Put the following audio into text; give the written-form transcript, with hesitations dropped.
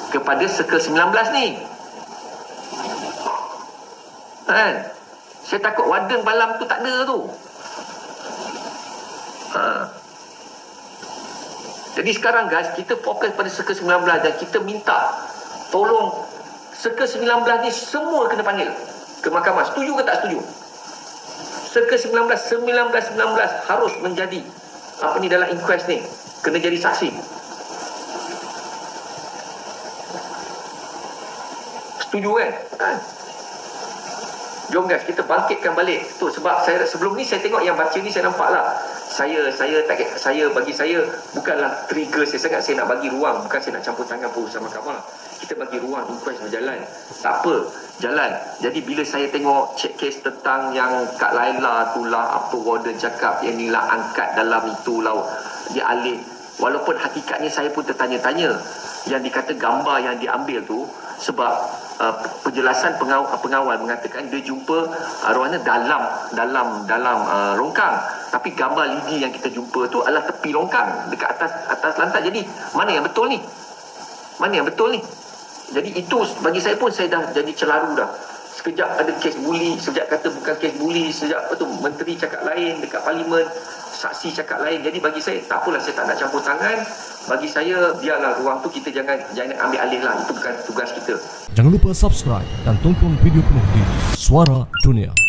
kepada Circle 19 ni. Kan? Saya takut warden malam tu tak ada tu. Jadi sekarang guys, kita fokus pada Circle 19 dan kita minta tolong Circle 19 ni semua kena panggil ke mahkamah. Setuju ke tak setuju? Circle 19 harus menjadi dalam inquest ni, kena jadi saksi. Setuju kan? Jom guys, kita bangkitkan balik tu. Sebab saya sebelum ni saya tengok yang baca ni, saya nampak lah bagi saya bukanlah trigger saya nak bagi ruang, bukan saya nak campur tangan perusahaan mahkamah. Kita bagi ruang inquest berjalan. Tak apa, jalan. Jadi bila saya tengok check case tentang yang Kak Laila tu lah, apa warden cakap yang ni lah angkat dalam itu lah, dia alih. Walaupun hakikatnya saya pun tertanya-tanya yang dikata gambar yang diambil tu, sebab penjelasan pengawal mengatakan dia jumpa arwahnya dalam longkang, tapi gambar lidi yang kita jumpa tu adalah tepi longkang dekat atas lantai. Jadi mana yang betul ni? Jadi itu bagi saya pun saya dah jadi celaru dah. Sekejap ada kes buli, sekejap kata bukan kes buli, sekejap menteri cakap lain dekat parlimen, saksi cakap lain. Jadi bagi saya tak apalah, saya tak nak campur tangan. Bagi saya biarlah ruang tu, kita jangan ambil alih lah. Itu bukan tugas kita. Jangan lupa subscribe dan tonton video penuh di Suara Dunia.